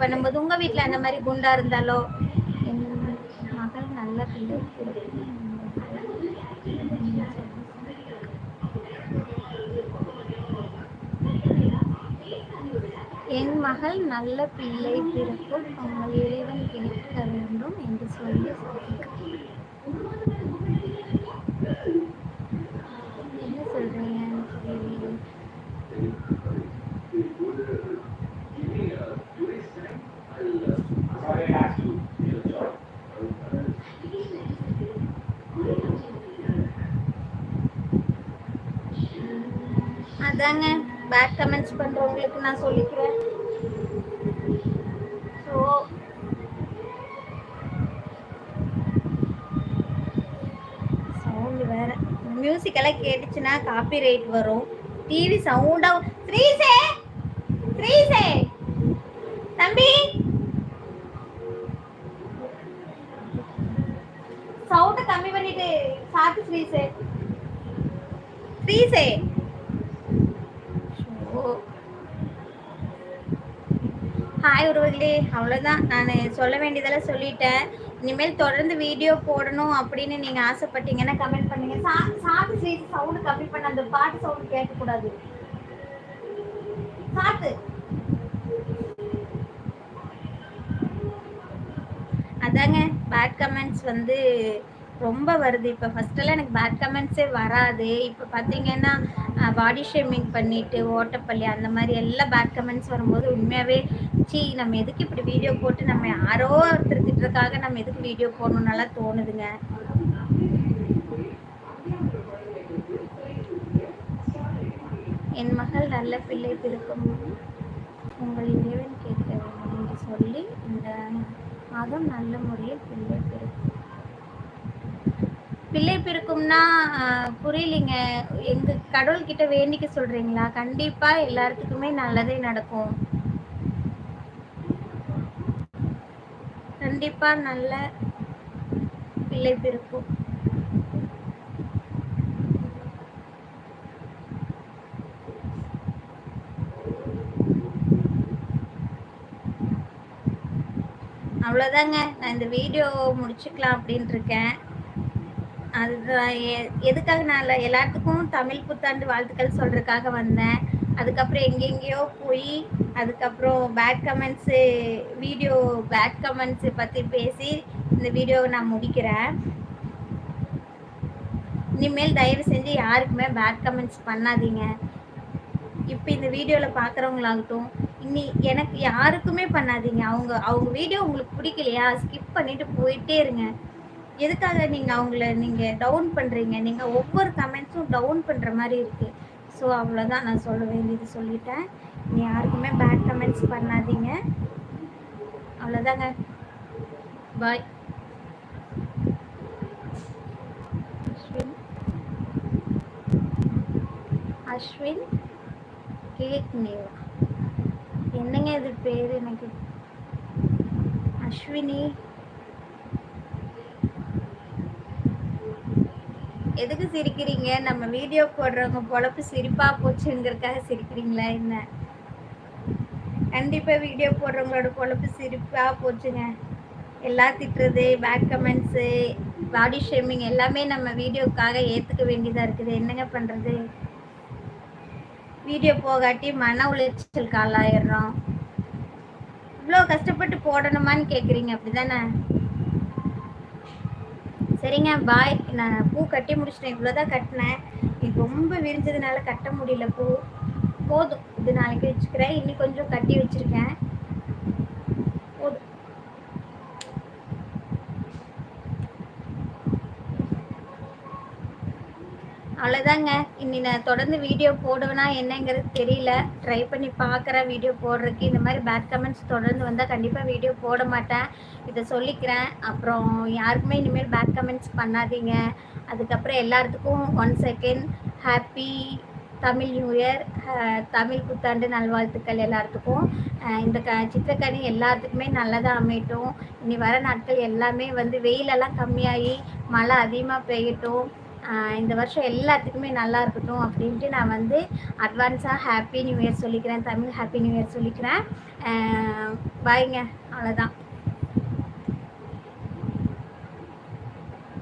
பண்ணும்போது உங்க வீட்ல அந்த மாதிரி குண்டா இருந்தாலோ என் மகள் நல்ல பிள்ளை என் மகள் நல்ல பிள்ளை பிறக்கும் உங்கள் இறைவன் கேட்க வேண்டும் என்று சொல்லி என்ன சொல்றீங்க புரியலையே. அதாங்க பேட் கமெண்ட்ஸ் பண்றவங்களுக்கு நான் சொல்லிக்கிறேன். ஸோ சவுண்டு வேற மியூசிக் எல்லாம் கேட்டுச்சுன்னா காப்பி ரைட் வரும். டிவி சவுண்டா ஸ்ரீசே ஸ்ரீசே தம்பி சவுண்ட கம்மி பண்ணிட்டு சாத்து ஸ்ரீசே ஸ்ரீசே. ஹாய் உறவுகளே, அவ்வளோதான். நான் சொல்ல வேண்டியதெல்லாம் சொல்லிட்டேன். இனிமேல் தொடர்ந்து வீடியோ போடணும் அப்படின்னு நீங்கள் ஆசைப்பட்டீங்கன்னா கமெண்ட் பண்ணுங்க. சாத்து ஸ்ரீசே சவுண்டு கம்மி பண்ண, அந்த பாட்டு சவுண்டு கேட்கக்கூடாது. சாத்து அதாங்க பேட் கமெண்ட்ஸ் வந்து ரொம்ப வருது. இப்போ ஃபஸ்ட்டெல்லாம் எனக்கு பேட் கமெண்ட்ஸே வராது. இப்போ பார்த்தீங்கன்னா பாடி ஷேமிங் பண்ணிட்டு ஓட்டப்பள்ளி அந்த மாதிரி எல்லாம் பேட் கமெண்ட்ஸ் வரும்போது உண்மையாகவே நம்ம எதுக்கு இப்படி வீடியோ போட்டு நம்ம யாரோ ஒருத்தர் திட்டுறதுக்காக நம்ம எதுக்கு வீடியோ போடணும்னாலாம் தோணுதுங்க. என் மகள் நல்ல பிள்ளை பிறக்கும் உங்கள் இறைவன் கேட்க வேண்டும் என்று சொல்லி இந்த மாதம் நல்ல முறையில் பிள்ளை பிறக்கும்னா புரியலிங்க. எங்க கடவுள்கிட்ட வேண்டிக்க சொல்றீங்களா? கண்டிப்பா எல்லாத்துக்குமே நல்லதே நடக்கும். கண்டிப்பா நல்ல பிள்ளை பிறக்கும். அவ்வளோதாங்க. நான் இந்த வீடியோ முடிச்சுக்கலாம் அப்படின்ட்டு இருக்கேன். அதுதான் எதுக்காக நான் எல்லாத்துக்கும் தமிழ் புத்தாண்டு வாழ்த்துக்கள் சொல்றதுக்காக வந்தேன். அதுக்கப்புறம் எங்கெங்கேயோ போய் அதுக்கப்புறம் bad comments video bad comments பற்றி பேசி இந்த வீடியோவை நான் முடிக்கிறேன். இனிமேல் தயவு செஞ்சு யாருக்குமே பேட் கமெண்ட்ஸ் பண்ணாதீங்க. இப்போ இந்த வீடியோவில் பார்க்குறவங்களாகட்டும் எனக்கு யாருக்குமே பண்ணாதீங்க. அவங்க வீடியோ உங்களுக்கு பிடிக்கலையா ஸ்கிப் பண்ணிட்டு போயிட்டே இருங்க. எதுக்காக நீங்கள் டவுன் பண்ணுறீங்க? நீங்கள் ஒவ்வொரு கமெண்ட்ஸும் டவுன் பண்ணுற மாதிரி இருக்குது. ஸோ அவ்வளோதான் நான் சொல்ல வேண்டியது சொல்லிட்டேன். நீ யாருக்குமே பேட் கமெண்ட்ஸ் பண்ணாதீங்க. அவ்வளோதாங்க. பாய். அஸ்வின் கேக் நேவா என்னங்க இது பேர்? எனக்கு அஸ்வினி எதுக்கு சிரிக்கிறீங்க? நம்ம வீடியோ போடுறவங்க பொழப்பு சிரிப்பா போச்சுங்கிறதுக்காக சிரிக்கிறீங்களா என்ன? கண்டிப்பா வீடியோ போடுறவங்களோட பொழப்பு சிரிப்பா போச்சுங்க. எல்லாம் திட்டுறது பேட் கமெண்ட்ஸு பாடி ஷேமிங் எல்லாமே நம்ம வீடியோக்காக ஏற்றுக்க வேண்டியதாக இருக்குது. என்னங்க பண்ணுறது? வீடியோ போகாட்டி மன உளைச்சல் காலாயிடுறோம். இவ்வளோ கஷ்டப்பட்டு போடணுமான்னு கேட்குறீங்க, அப்படிதானே? சரிங்க, பாய். நான் பூ கட்டி முடிச்சிட்டேன். இவ்வளோதான் கட்டினேன். இது ரொம்ப விரிஞ்சதுனால கட்ட முடியல. பூ போதும், இது நாளைக்கு வச்சுக்கிறேன். இன்னும் கொஞ்சம் கட்டி வச்சுருக்கேன். போதும். அவ்வளோதாங்க. இன்னி நான் தொடர்ந்து வீடியோ போடுவேனா என்னங்கிறது தெரியல. ட்ரை பண்ணி பார்க்குறேன் வீடியோ போடுறதுக்கு. இந்த மாதிரி பேட் கமெண்ட்ஸ் தொடர்ந்து வந்தால் கண்டிப்பாக வீடியோ போட மாட்டேன். இதை சொல்லிக்கிறேன். அப்புறம் யாருக்குமே இனிமேல் பேட் கமெண்ட்ஸ் பண்ணாதீங்க. அதுக்கப்புறம் எல்லாத்துக்கும் 1 second happy Tamil new year, Tamil புத்தாண்டு நல்வாழ்த்துக்கள் எல்லாத்துக்கும். இந்த சித்திரக்கனி எல்லாத்துக்குமே நல்லதாக அமையட்டும். இனி வர நாட்கள் எல்லாமே வந்து வெயிலெல்லாம் கம்மியாகி மழை அதிகமாக பெய்யட்டும். இந்த வருஷம் எல்லாத்துக்குமே நல்லா இருக்கட்டும் அப்படின்ட்டு நான் வந்து அட்வான்ஸாக ஹாப்பி நியூ இயர் சொல்லிக்கிறேன். தமிழ் ஹாப்பி நியூ இயர் சொல்லிக்கிறேன். பாய்ங்க. அவ்வளோதான்.